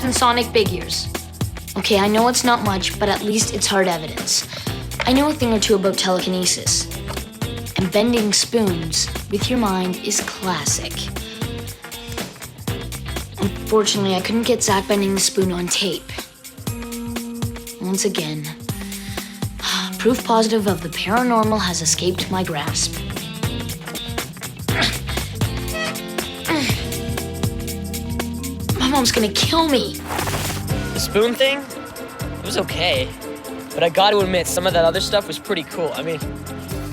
Captain Sonic Big Ears. Okay, I know it's not much, but at least it's hard evidence. I know a thing or two about telekinesis. And bending spoons with your mind is classic. Unfortunately, I couldn't get Zack bending the spoon on tape. Once again, proof positive of the paranormal has escaped my grasp. My mom's gonna kill me. The spoon thing? It was okay. But I gotta admit, some of that other stuff was pretty cool. I mean,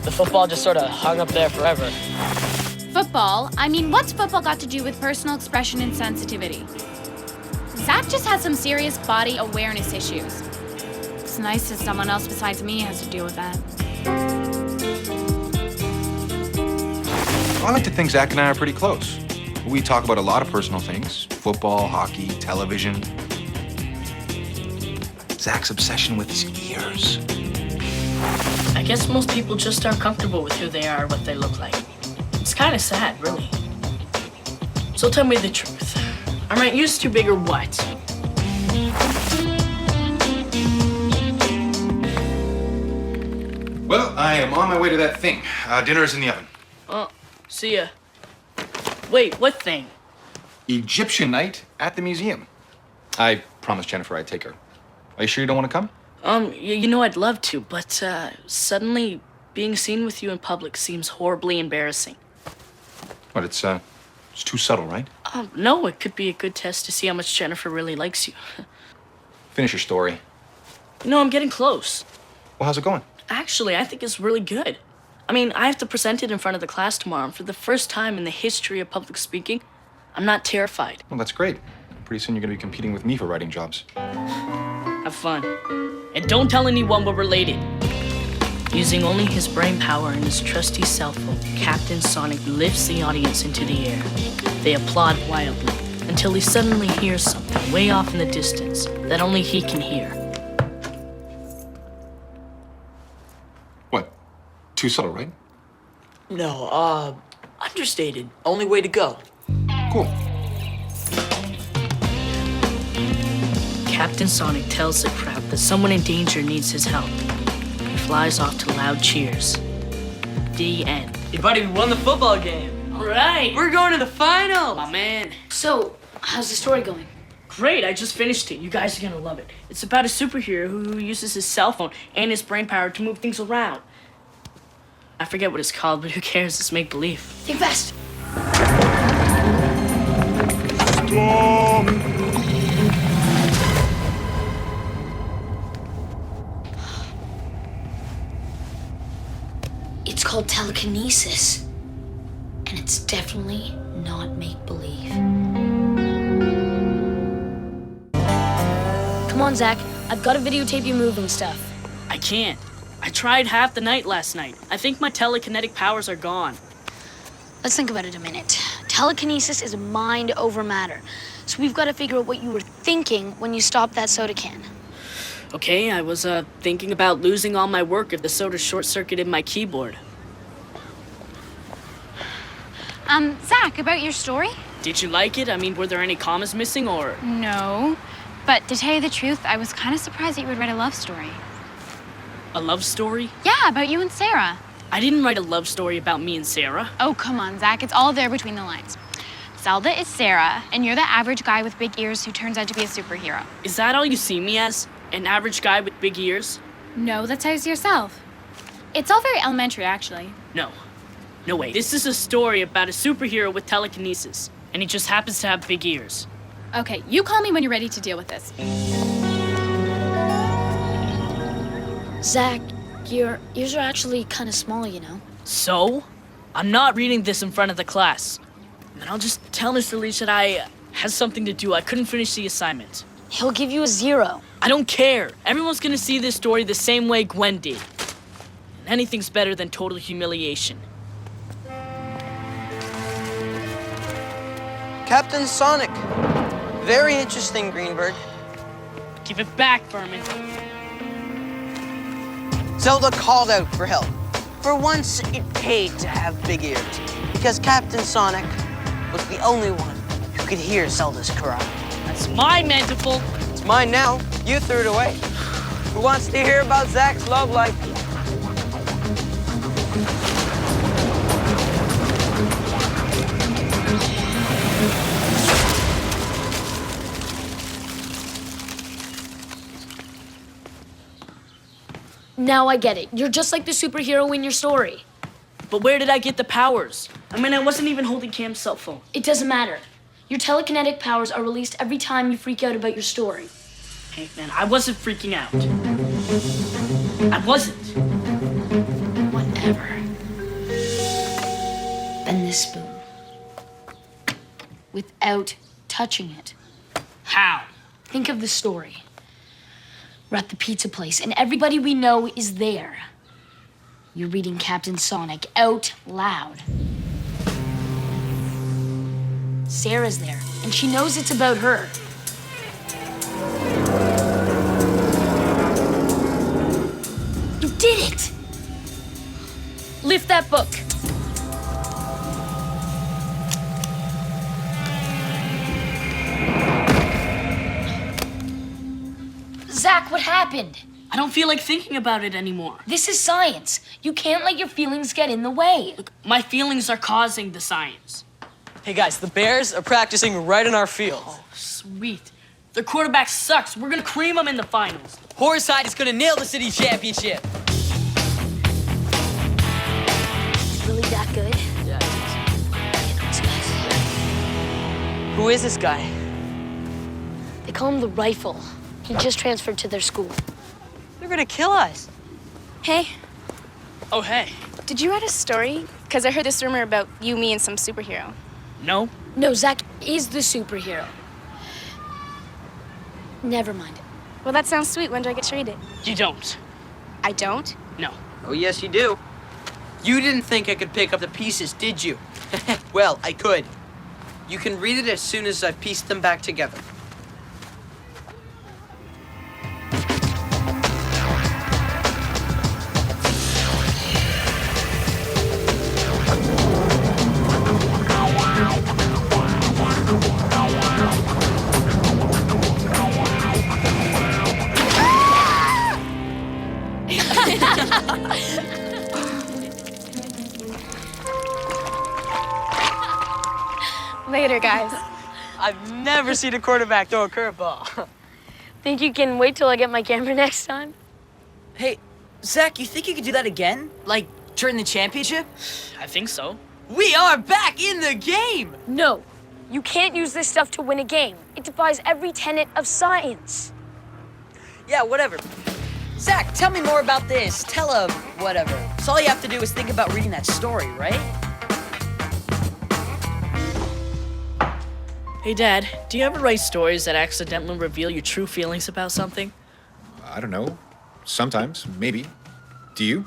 the football just sort of hung up there forever. Football? I mean, what's football got to do with personal expression and sensitivity? Zack just has some serious body awareness issues. It's nice that someone else besides me has to deal with that. I like to think Zack and I are pretty close. We talk about a lot of personal things. Football, hockey, television. Zack's obsession with his ears. I guess most people just aren't comfortable with who they are or what they look like. It's kind of sad, really. So tell me the truth. Are my ears too big or what? Well, I am on my way to that thing. Dinner is in the oven. Oh, see ya. Wait, what thing? Egyptian night at the museum. I promised Jennifer I'd take her. Are you sure you don't want to come? You know I'd love to, but suddenly being seen with you in public seems horribly embarrassing. What, it's too subtle, right? No, it could be a good test to see how much Jennifer really likes you. Finish your story. You know, I'm getting close. Well, how's it going? Actually, I think it's really good. I mean, I have to present it in front of the class tomorrow, and for the first time in the history of public speaking, I'm not terrified. Well, that's great. Pretty soon you're going to be competing with me for writing jobs. Have fun. And don't tell anyone we're related. Using only his brain power and his trusty cell phone, Captain Sonic lifts the audience into the air. They applaud wildly until he suddenly hears something way off in the distance that only he can hear. What? Too subtle, right? No, understated. Only way to go. Cool. Captain Sonic tells the crowd that someone in danger needs his help. He flies off to loud cheers. The end. Hey, buddy, we won the football game. All right. We're going to the finals. My man. So, how's the story going? Great, I just finished it. You guys are gonna love it. It's about a superhero who uses his cell phone and his brain power to move things around. I forget what it's called, but who cares? It's make-believe. Think fast. It's called telekinesis. And it's definitely not make-believe. Come on, Zack. I've got to videotape you moving stuff. I can't. I tried half the night last night. I think my telekinetic powers are gone. Let's think about it a minute. Telekinesis is mind over matter. So we've got to figure out what you were thinking when you stopped that soda can. Okay, I was thinking about losing all my work if the soda short-circuited my keyboard. Zack, about your story? Did you like it? I mean, were there any commas missing or? No. But to tell you the truth, I was kind of surprised that you would write a love story. A love story? Yeah, about you and Sarah. I didn't write a love story about me and Sarah. Oh, come on, Zack. It's all there between the lines. Zelda is Sarah, and you're the average guy with big ears who turns out to be a superhero. Is that all you see me as? An average guy with big ears? No, that's how you see yourself. It's all very elementary, actually. No. No way. This is a story about a superhero with telekinesis, and he just happens to have big ears. Okay, you call me when you're ready to deal with this. Zack, your ears are actually kind of small, you know. So? I'm not reading this in front of the class. And I'll just tell Mr. Leach that I had something to do. I couldn't finish the assignment. He'll give you a 0. I don't care. Everyone's gonna see this story the same way Gwen did. And anything's better than total humiliation. Captain Sonic. Very interesting, Greenberg. Give it back, Furman. Zelda called out for help. For once, it paid to have big ears, because Captain Sonic was the only one who could hear Zelda's cry. That's It's my mandible. It's mine now. You threw it away. Who wants to hear about Zack's love life? Now I get it. You're just like the superhero in your story. But where did I get the powers? I mean, I wasn't even holding Cam's cell phone. It doesn't matter. Your telekinetic powers are released every time you freak out about your story. Hey, man, I wasn't freaking out. I wasn't. Whatever. Bend this spoon. Without touching it. How? Think of the story. We're at the pizza place, and everybody we know is there. You're reading Captain Sonic out loud. Sarah's there, and she knows it's about her. You did it! Lift that book. Zack, what happened? I don't feel like thinking about it anymore. This is science. You can't let your feelings get in the way. My feelings are causing the science. Hey guys, the Bears are practicing right in our field. Oh, sweet. Their quarterback sucks. We're gonna cream them in the finals. Horsehide is gonna nail the city championship. Really that good? Yeah, Who is this guy? They call him the Rifle. He just transferred to their school. They're gonna kill us. Hey, Oh, hey. did you write a story? Because I heard this rumor about you, me, and some superhero. No? No, Zack is the superhero. Never mind. Well, that sounds sweet. When do I get to read it? You don't. I don't? No. Oh, yes, you do. You didn't think I could pick up the pieces, did you? Well, I could. You can read it as soon as I've pieced them back together. Later, guys. I've never seen a quarterback throw a curveball. Think you can wait till I get my camera next time? Hey, Zack, you think you could do that again? Like, during the championship? I think so. We are back in the game! No. You can't use this stuff to win a game. It defies every tenet of science. Yeah, whatever. Zack, tell me more about this. Whatever. So all you have to do is think about reading that story, right? Hey, Dad, do you ever write stories that accidentally reveal your true feelings about something? I don't know. Sometimes, maybe. Do you?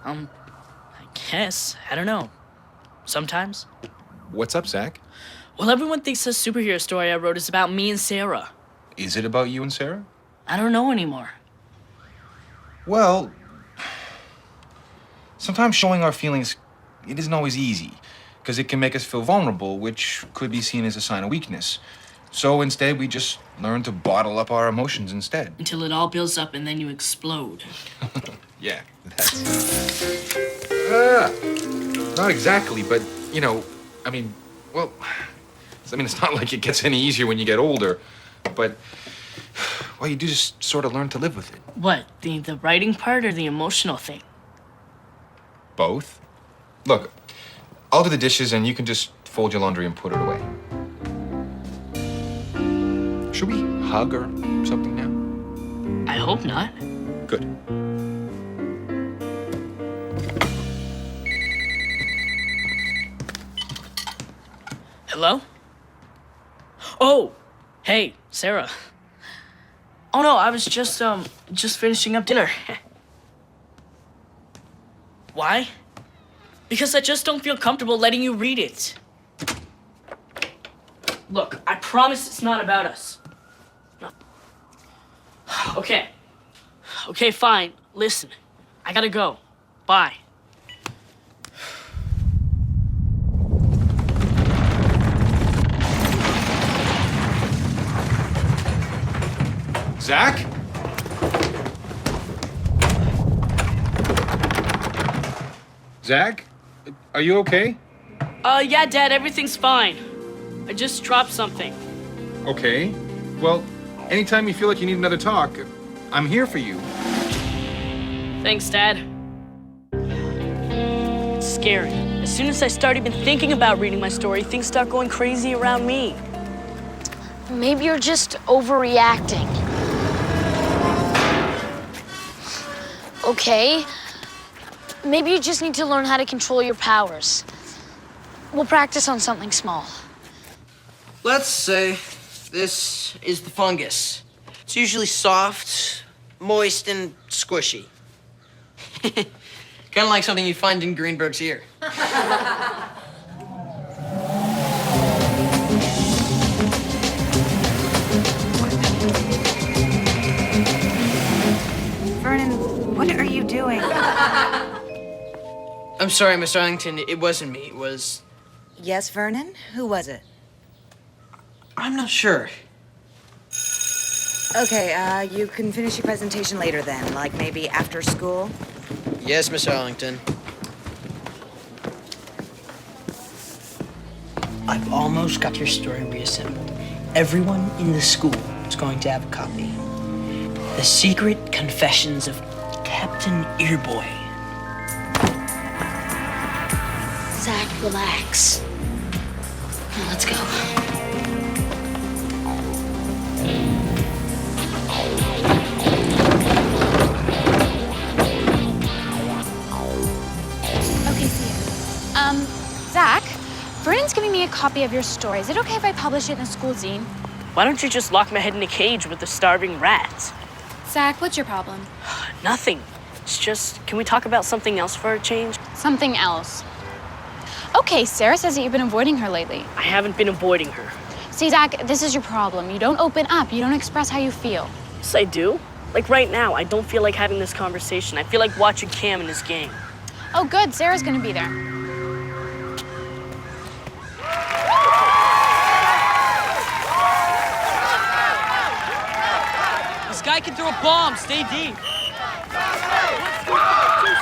I guess. I don't know. Sometimes. What's up, Zack? Well, everyone thinks the superhero story I wrote is about me and Sarah. Is it about you and Sarah? I don't know anymore. Well, sometimes showing our feelings, it isn't always easy, because it can make us feel vulnerable, which could be seen as a sign of weakness. So instead, we just learn to bottle up our emotions instead. Until it all builds up and then you explode. Yeah, that's... not exactly, but, you know, it's not like it gets any easier when you get older, but, well, you do just sort of learn to live with it. What, the writing part or the emotional thing? Both. Look, I'll do the dishes and you can just fold your laundry and put it away. Should we hug or something now? I hope not. Good. Hello? Oh, hey, Sarah. Oh no, I was just finishing up dinner. Why? Because I just don't feel comfortable letting you read it. Look, I promise it's not about us. No. Okay. Okay, fine. Listen, I gotta go. Bye. Zack? Zack? Are you okay? Yeah, Dad, everything's fine. I just dropped something. Okay. Well, anytime you feel like you need another talk, I'm here for you. Thanks, Dad. It's scary. As soon as I start even thinking about reading my story, things start going crazy around me. Maybe you're just overreacting. Okay. Maybe you just need to learn how to control your powers. We'll practice on something small. Let's say this is the fungus. It's usually soft, moist, and squishy. Kind of like something you'd find in Greenberg's ear. Vernon, what are you doing? I'm sorry, Miss Arlington. It wasn't me. It was... Yes, Vernon? Who was it? I'm not sure. Okay, you can finish your presentation later then, like maybe after school? Yes, Miss Arlington. I've almost got your story reassembled. Everyone in the school is going to have a copy. The Secret Confessions of Captain Earboy. Zack, relax. Now let's go. Okay, see ya. Zack, Vernon's giving me a copy of your story. Is it okay if I publish it in the school zine? Why don't you just lock my head in a cage with the starving rats? Zack, what's your problem? Nothing. It's just, can we talk about something else for a change? Something else. Okay, Sarah says that you've been avoiding her lately. I haven't been avoiding her. See, Zack, this is your problem. You don't open up. You don't express how you feel. Yes, I do. Like right now, I don't feel like having this conversation. I feel like watching Cam in his game. Oh, good. Sarah's gonna be there. This guy can throw a bomb. Stay deep. Two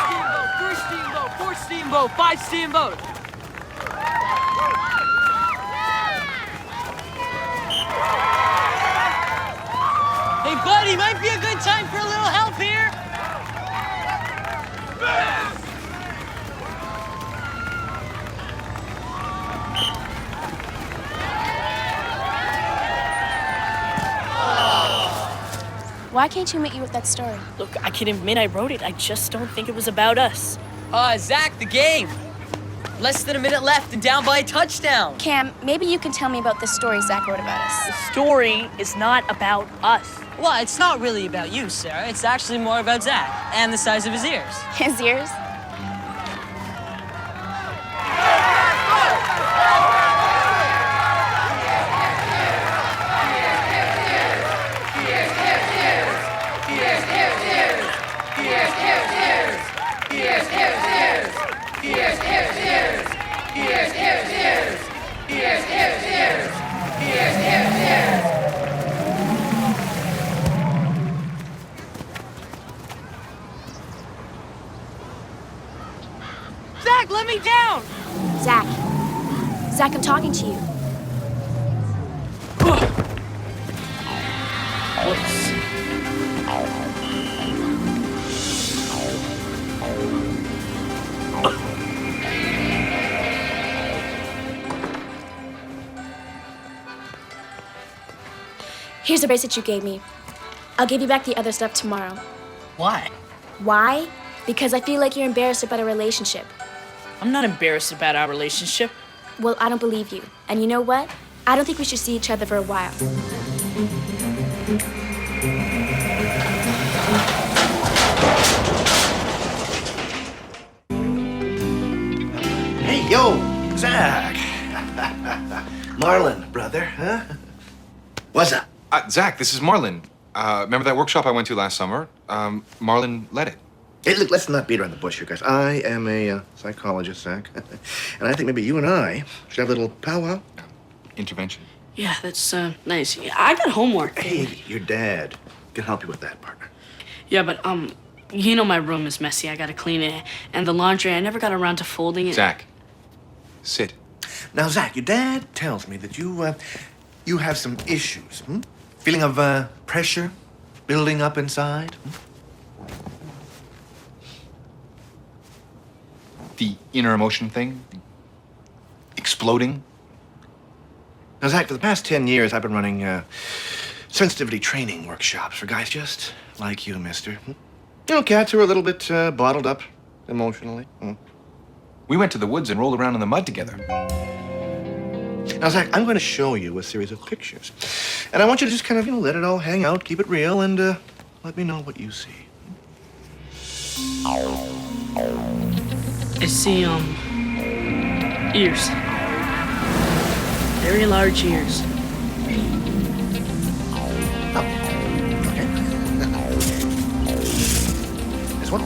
steamboat, three steamboat, four steamboat, five steamboat. Hey, buddy, might be a good time for a little help here. Why can't you admit you wrote that story? Look, I can admit I wrote it. I just don't think it was about us. Zack, the game. Less than a minute left and down by a touchdown. Cam, maybe you can tell me about the story Zack wrote about us. The story is not about us. Well, it's not really about you, Sarah. It's actually more about Zack and the size of his ears. His ears? Zack, let me down! Zack. Zack, I'm talking to you. Whoops. Here's the bracelet you gave me. I'll give you back the other stuff tomorrow. Why? Why? Because I feel like you're embarrassed about our relationship. I'm not embarrassed about our relationship. Well, I don't believe you. And you know what? I don't think we should see each other for a while. Hey, yo, Zack. Marlon, brother, huh? What's up? Zack, this is Marlon. Remember that workshop I went to last summer? Marlon led it. Hey, look, let's not beat around the bush here, guys. I am a psychologist, Zack. And I think maybe you and I should have a little powwow. Intervention. Yeah, that's nice. Yeah, I got homework. Hey, your dad. can help you with that, partner. Yeah, but, you know my room is messy. I gotta clean it. And the laundry, I never got around to folding it. Zack, sit. Now, Zack, your dad tells me that you have some issues, Feeling of, pressure building up inside, The inner emotion thing? Exploding? Now, Zack, for the past 10 years, I've been running, sensitivity training workshops for guys just like you, mister. You know, cats who are a little bit, bottled up emotionally. We went to the woods and rolled around in the mud together. Now, Zack, I'm going to show you a series of pictures. And I want you to just kind of, let it all hang out, keep it real, and let me know what you see. I see, ears. Very large ears. Oh, okay. This one?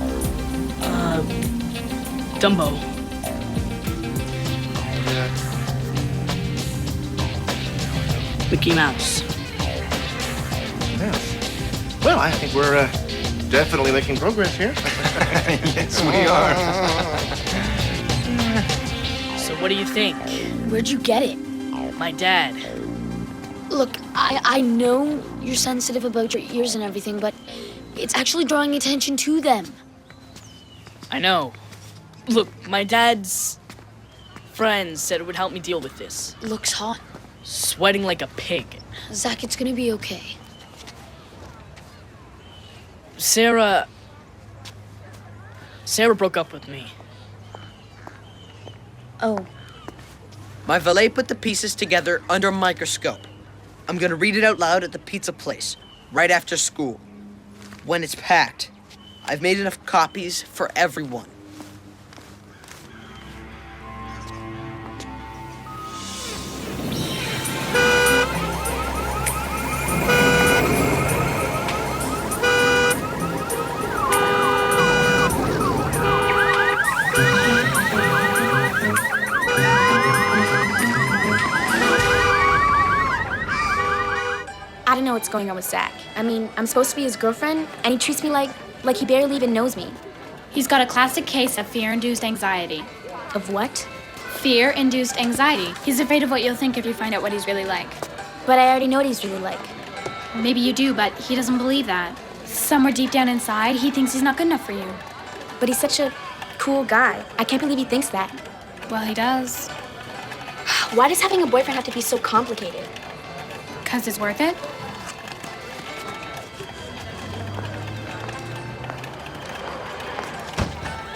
Dumbo. Mickey Mouse. Yeah. Well, I think we're definitely making progress here. Yes, we are. So what do you think? Where'd you get it? My dad. Look, I know you're sensitive about your ears and everything, but it's actually drawing attention to them. I know. Look, my dad's friends said it would help me deal with this. Looks hot. Sweating like a pig. Zack, it's gonna be okay. Sarah broke up with me. Oh. My valet put the pieces together under a microscope. I'm gonna read it out loud at the pizza place, right after school. When it's packed, I've made enough copies for everyone. I don't know what's going on with Zack. I mean, I'm supposed to be his girlfriend, and he treats me like he barely even knows me. He's got a classic case of fear-induced anxiety. Of what? Fear-induced anxiety. He's afraid of what you'll think if you find out what he's really like. But I already know what he's really like. Maybe you do, but he doesn't believe that. Somewhere deep down inside, he thinks he's not good enough for you. But he's such a cool guy. I can't believe he thinks that. Well, he does. Why does having a boyfriend have to be so complicated? 'Cause it's worth it?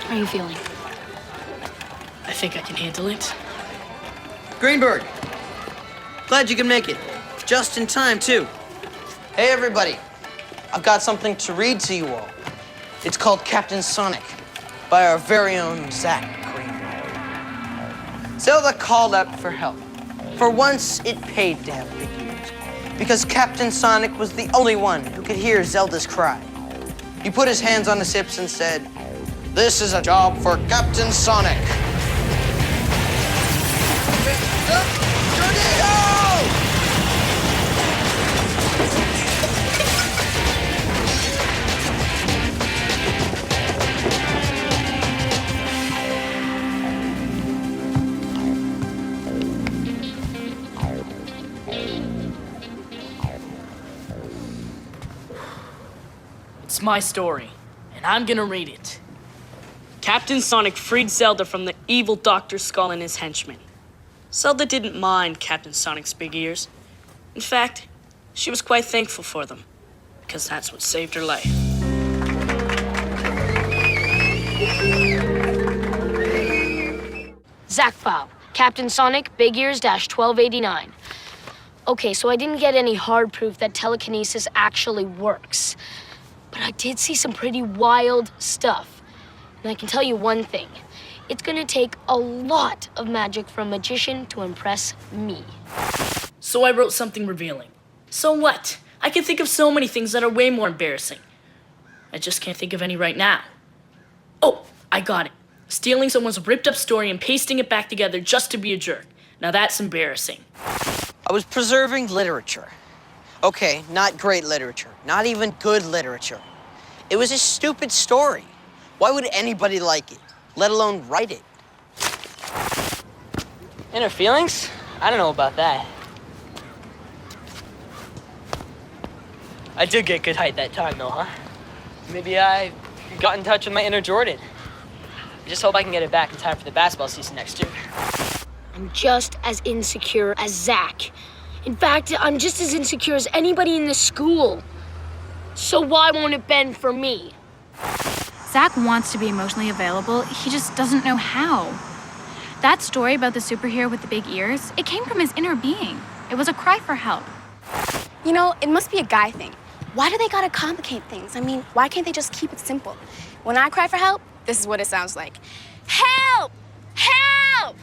How are you feeling? I think I can handle it. Greenberg, glad you can make it. Just in time, too. Hey, everybody. I've got something to read to you all. It's called Captain Sonic by our very own Zack Greenberg. Zelda called out for help. For once, it paid to have big ears, because Captain Sonic was the only one who could hear Zelda's cry. He put his hands on his hips and said, "This is a job for Captain Sonic." Tornado! It's my story, and I'm gonna read it. Captain Sonic freed Zelda from the evil Dr. Skull and his henchmen. Zelda didn't mind Captain Sonic's big ears. In fact, she was quite thankful for them, because that's what saved her life. Zack file. Captain Sonic, Big Ears -1289. Okay, so I didn't get any hard proof that telekinesis actually works. But I did see some pretty wild stuff. And I can tell you one thing. It's gonna take a lot of magic for a magician to impress me. So I wrote something revealing. So what? I can think of so many things that are way more embarrassing. I just can't think of any right now. Oh, I got it. Stealing someone's ripped up story and pasting it back together just to be a jerk. Now that's embarrassing. I was preserving literature. Okay, not great literature. Not even good literature. It was a stupid story. Why would anybody like it, let alone write it? Inner feelings? I don't know about that. I did get good height that time, though, huh? Maybe I got in touch with my inner Jordan. I just hope I can get it back in time for the basketball season next year. I'm just as insecure as Zack. In fact, I'm just as insecure as anybody in the school. So why won't it bend for me? Zack wants to be emotionally available, he just doesn't know how. That story about the superhero with the big ears, it came from his inner being. It was a cry for help. You know, it must be a guy thing. Why do they gotta complicate things? I mean, why can't they just keep it simple? When I cry for help, this is what it sounds like. Help! Help!